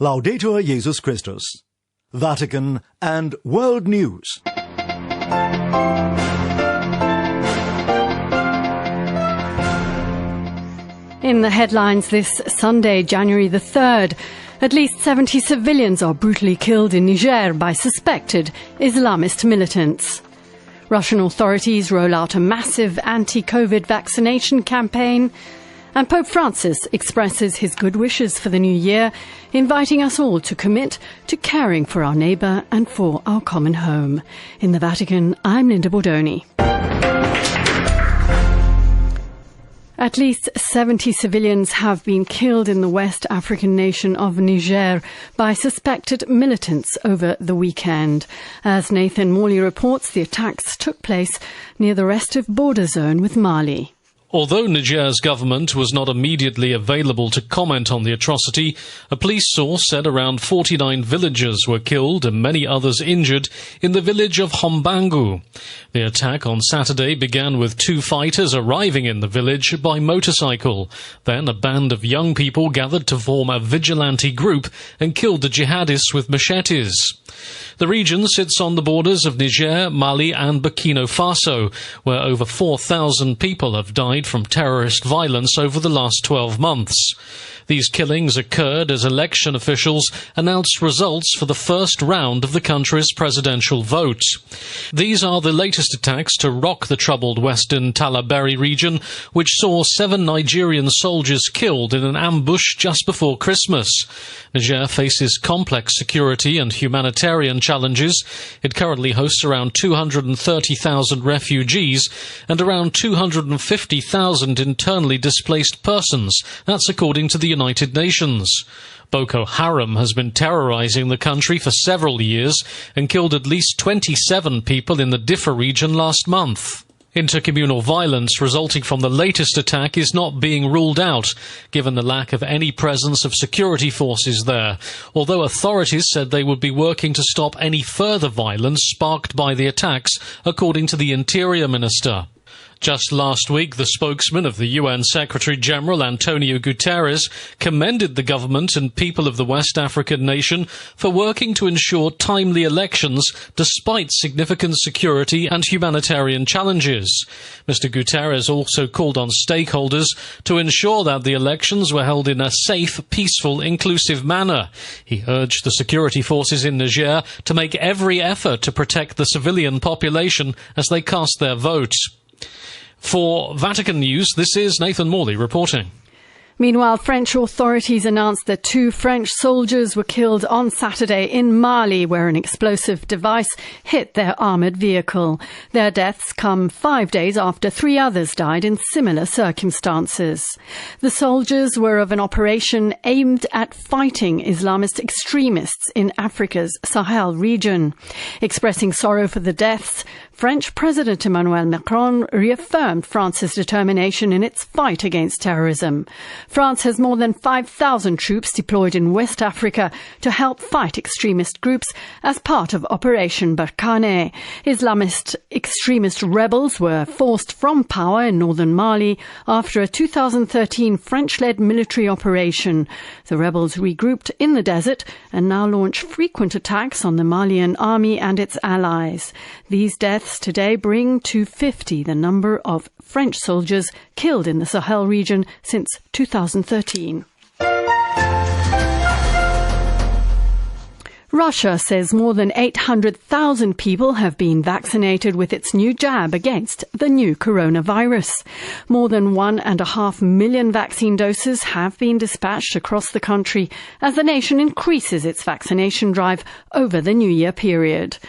Laudetur Jesus Christus. Vatican and World News. In the headlines this Sunday, January the 3rd, at least 70 civilians are brutally killed in Niger by suspected Islamist militants. Russian authorities roll out a massive anti-COVID vaccination campaign. And Pope Francis expresses his good wishes for the new year, inviting us all to commit to caring for our neighbour and for our common home. In the Vatican, I'm Linda Bordoni. At least 70 civilians have been killed in the West African nation of Niger by suspected militants over the weekend. As Nathan Morley reports, the attacks took place near the restive border zone with Mali. Although Niger's government was not immediately available to comment on the atrocity, a police source said around 49 villagers were killed and many others injured in the village of Hombangu. The attack on Saturday began with two fighters arriving in the village by motorcycle. Then a band of young people gathered to form a vigilante group and killed the jihadists with machetes. The region sits on the borders of Niger, Mali and Burkina Faso, where over 4,000 people have died from terrorist violence over the last 12 months. These killings occurred as election officials announced results for the first round of the country's presidential vote. These are the latest attacks to rock the troubled western Talaberi region, which saw 7 Nigerian soldiers killed in an ambush just before Christmas. Niger faces complex security and humanitarian challenges. It currently hosts around 230,000 refugees and around 250,000 internally displaced persons. That's according to the United Nations. Boko Haram has been terrorizing the country for several years and killed at least 27 people in the Diffa region last month. Intercommunal violence resulting from the latest attack is not being ruled out, given the lack of any presence of security forces there, although authorities said they would be working to stop any further violence sparked by the attacks, according to the Interior Minister. Just last week, the spokesman of the UN Secretary-General, Antonio Guterres, commended the government and people of the West African nation for working to ensure timely elections despite significant security and humanitarian challenges. Mr. Guterres also called on stakeholders to ensure that the elections were held in a safe, peaceful, inclusive manner. He urged the security forces in Niger to make every effort to protect the civilian population as they cast their vote. For Vatican News, this is Nathan Morley reporting. Meanwhile, French authorities announced that 2 French soldiers were killed on Saturday in Mali, where an explosive device hit their armoured vehicle. Their deaths come 5 days after 3 others died in similar circumstances. The soldiers were of an operation aimed at fighting Islamist extremists in Africa's Sahel region. Expressing sorrow for the deaths, French President Emmanuel Macron reaffirmed France's determination in its fight against terrorism. France has more than 5,000 troops deployed in West Africa to help fight extremist groups as part of Operation Barkhane. Islamist extremist rebels were forced from power in northern Mali after a 2013 French-led military operation. The rebels regrouped in the desert and now launch frequent attacks on the Malian army and its allies. These deaths today bring to 50 the number of French soldiers killed in the Sahel region since 2013. Russia says more than 800,000 people have been vaccinated with its new jab against the new coronavirus. More than 1.5 million vaccine doses have been dispatched across the country as the nation increases its vaccination drive over the New Year period.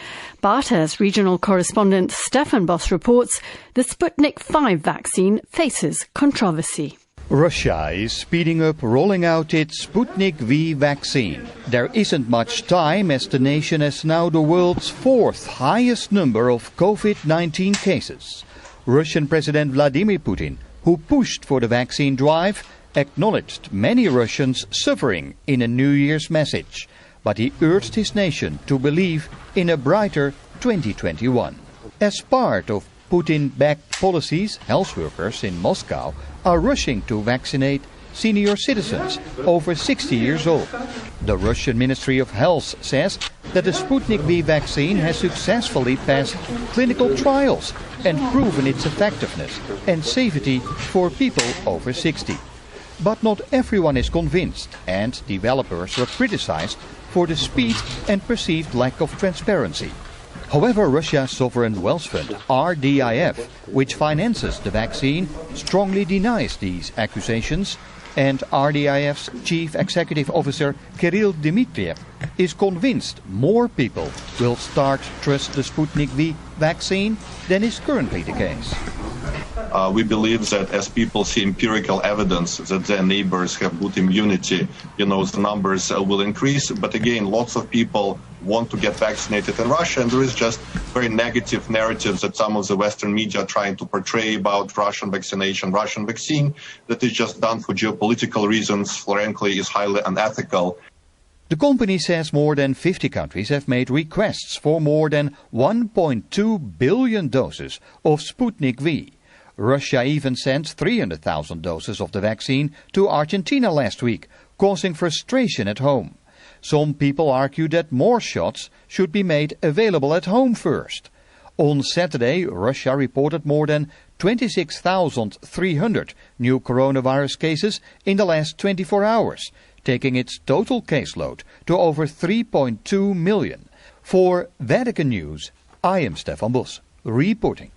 But as regional correspondent Stefan Boss reports, the Sputnik V vaccine faces controversy. Russia is speeding up rolling out its Sputnik V vaccine. There isn't much time as the nation has now the world's 4th highest number of COVID-19 cases. Russian President Vladimir Putin, who pushed for the vaccine drive, acknowledged many Russians suffering in a New Year's message. But he urged his nation to believe in a brighter 2021. As part of Putin-backed policies, health workers in Moscow are rushing to vaccinate senior citizens over 60 years old. The Russian Ministry of Health says that the Sputnik V vaccine has successfully passed clinical trials and proven its effectiveness and safety for people over 60. But not everyone is convinced, and developers were criticized for the speed and perceived lack of transparency. However, Russia's sovereign wealth fund, RDIF, which finances the vaccine, strongly denies these accusations, and RDIF's chief executive officer, Kirill Dmitriev, is convinced more people will start to trust the Sputnik V vaccine than is currently the case. We believe that as people see empirical evidence that their neighbors have good immunity, the numbers will increase. But again, lots of people want to get vaccinated in Russia, and there is just very negative narratives that some of the Western media are trying to portray about Russian vaccination, Russian vaccine, that is just done for geopolitical reasons, frankly, is highly unethical. The company says more than 50 countries have made requests for more than 1.2 billion doses of Sputnik V. Russia even sent 300,000 doses of the vaccine to Argentina last week, causing frustration at home. Some people argue that more shots should be made available at home first. On Saturday, Russia reported more than 26,300 new coronavirus cases in the last 24 hours, taking its total caseload to over 3.2 million. For Vatican News, I am Stefan Bos, reporting.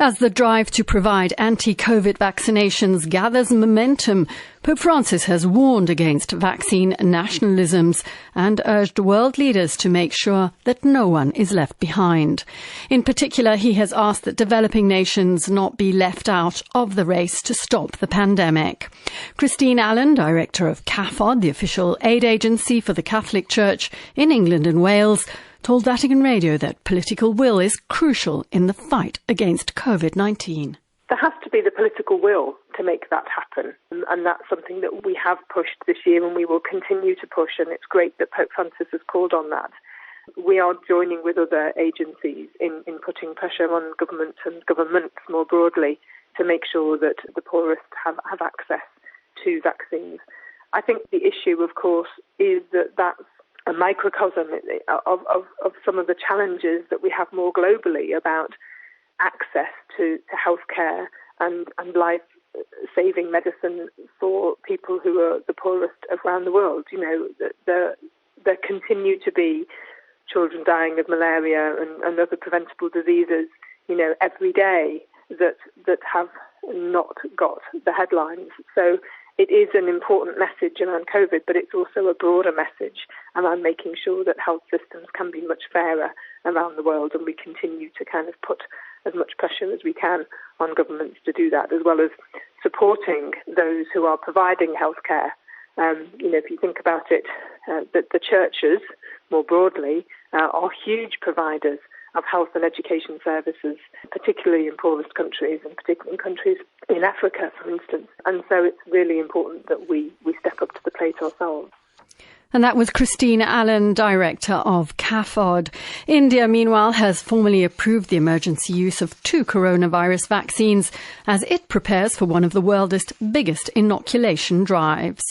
As the drive to provide anti-COVID vaccinations gathers momentum, Pope Francis has warned against vaccine nationalisms and urged world leaders to make sure that no one is left behind. In particular, he has asked that developing nations not be left out of the race to stop the pandemic. Christine Allen, director of CAFOD, the official aid agency for the Catholic Church in England and Wales, told Vatican Radio that political will is crucial in the fight against COVID-19. There has to be the political will to make that happen, and that's something that we have pushed this year and we will continue to push, and it's great that Pope Francis has called on that. We are joining with other agencies in putting pressure on government and governments more broadly to make sure that the poorest have access to vaccines. I think the issue, of course, is that that's a microcosm of some of the challenges that we have more globally about access to healthcare and life-saving medicine for people who are the poorest around the world. There continue to be children dying of malaria and other preventable diseases, every day that have not got the headlines. So it is an important message around COVID, but it's also a broader message around making sure that health systems can be much fairer around the world, and we continue to kind of put as much pressure as we can on governments to do that, as well as supporting those who are providing healthcare. If you think about it, that the churches, more broadly, are huge providers of health and education services, particularly in poorest countries, and particularly in countries in Africa, for instance. And so it's really important that we step up to the plate ourselves. And that was Christine Allen, director of CAFOD. India, meanwhile, has formally approved the emergency use of 2 coronavirus vaccines as it prepares for one of the world's biggest inoculation drives.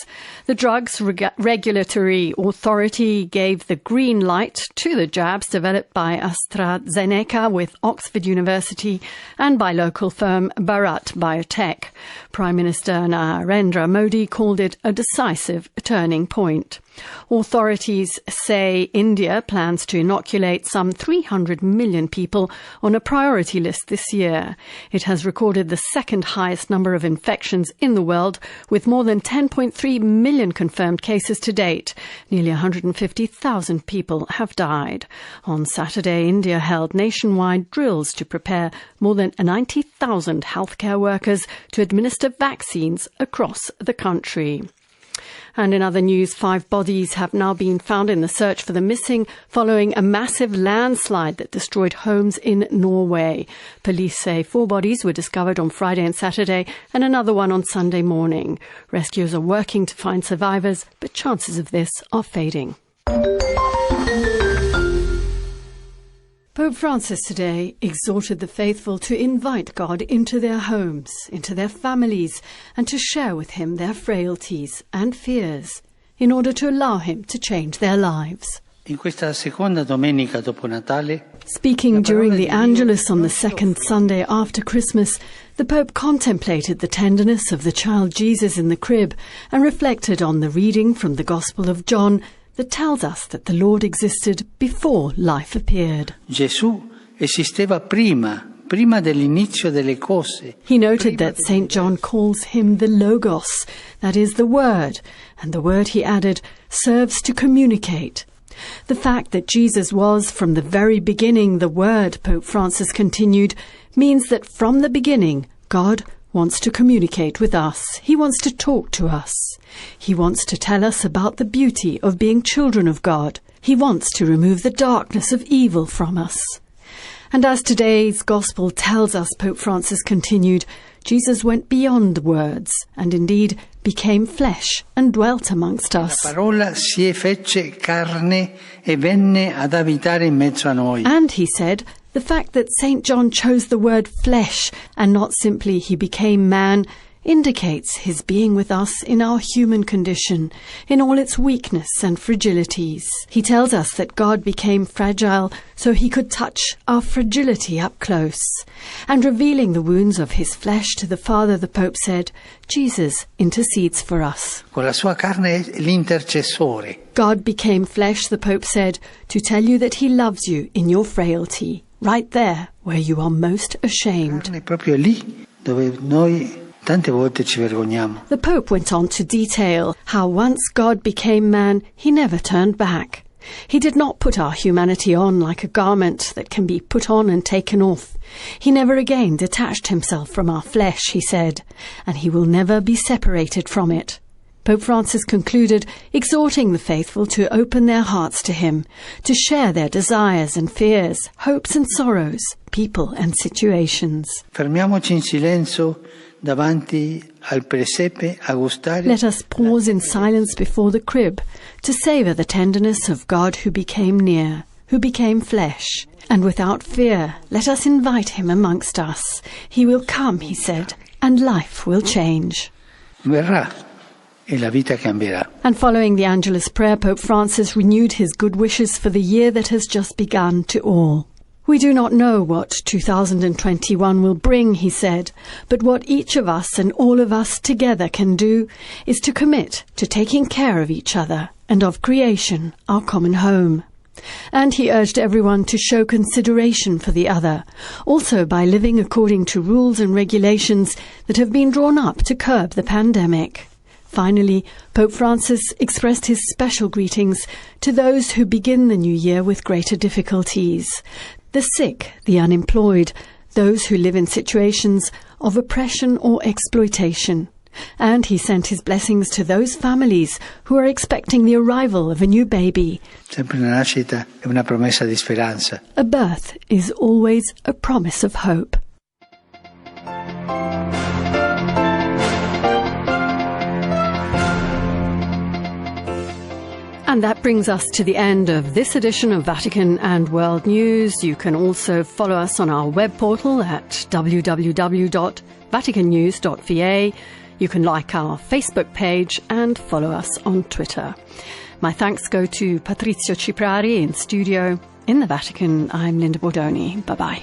The Drugs Regulatory Authority gave the green light to the jabs developed by AstraZeneca with Oxford University and by local firm Bharat Biotech. Prime Minister Narendra Modi called it a decisive turning point. Authorities say India plans to inoculate some 300 million people on a priority list this year. It has recorded the second highest number of infections in the world, with more than 10.3 million confirmed cases to date. Nearly 150,000 people have died. On Saturday, India held nationwide drills to prepare more than 90,000 healthcare workers to administer vaccines across the country. And in other news, 5 bodies have now been found in the search for the missing following a massive landslide that destroyed homes in Norway. Police say 4 bodies were discovered on Friday and Saturday and another one on Sunday morning. Rescuers are working to find survivors, but chances of this are fading. Pope Francis today exhorted the faithful to invite God into their homes, into their families, and to share with him their frailties and fears, in order to allow him to change their lives. Speaking during the Angelus on the second Sunday after Christmas, the Pope contemplated the tenderness of the child Jesus in the crib and reflected on the reading from the Gospel of John that tells us that the Lord existed before life appeared. Gesù esisteva prima dell'inizio delle cose. He noted that St. John calls him the Logos, that is, the Word, and the word, he added, serves to communicate. The fact that Jesus was from the very beginning the Word, Pope Francis continued, means that from the beginning God wants to communicate with us. He wants to talk to us. He wants to tell us about the beauty of being children of God. He wants to remove the darkness of evil from us. And as today's Gospel tells us, Pope Francis continued, Jesus went beyond words and indeed became flesh and dwelt amongst us. La parola si fece carne e venne ad abitare in mezzo a noi. And he said, the fact that St. John chose the word flesh and not simply he became man indicates his being with us in our human condition, in all its weakness and fragilities. He tells us that God became fragile so he could touch our fragility up close. And revealing the wounds of his flesh to the Father, the Pope said, Jesus intercedes for us. Con la sua carne è l'intercessore. God became flesh, the Pope said, to tell you that he loves you in your frailty, right there where you are most ashamed. Carne proprio lì dove noi tante volte ci vergogniamo. The Pope went on to detail how once God became man, he never turned back. He did not put our humanity on like a garment that can be put on and taken off. He never again detached himself from our flesh, he said, and he will never be separated from it. Pope Francis concluded, exhorting the faithful to open their hearts to him, to share their desires and fears, hopes and sorrows, people and situations. Fermiamoci in silenzio davanti al presepe a gustare. Let us pause in silence before the crib to savour the tenderness of God who became near, who became flesh. And without fear, let us invite him amongst us. He will come, he said, and life will change. Verrà e la vita cambierà. And following the Angelus prayer, Pope Francis renewed his good wishes for the year that has just begun to all. We do not know what 2021 will bring, he said, but what each of us and all of us together can do is to commit to taking care of each other and of creation, our common home. And he urged everyone to show consideration for the other, also by living according to rules and regulations that have been drawn up to curb the pandemic. Finally, Pope Francis expressed his special greetings to those who begin the new year with greater difficulties. The sick, the unemployed, those who live in situations of oppression or exploitation. And he sent his blessings to those families who are expecting the arrival of a new baby. Sempre una nascita è una promessa di speranza. A birth is always a promise of hope. And that brings us to the end of this edition of Vatican and World News. You can also follow us on our web portal at www.vaticannews.va. You can like our Facebook page and follow us on Twitter. My thanks go to Patrizio Ciprari in studio. In the Vatican, I'm Linda Bordoni. Bye-bye.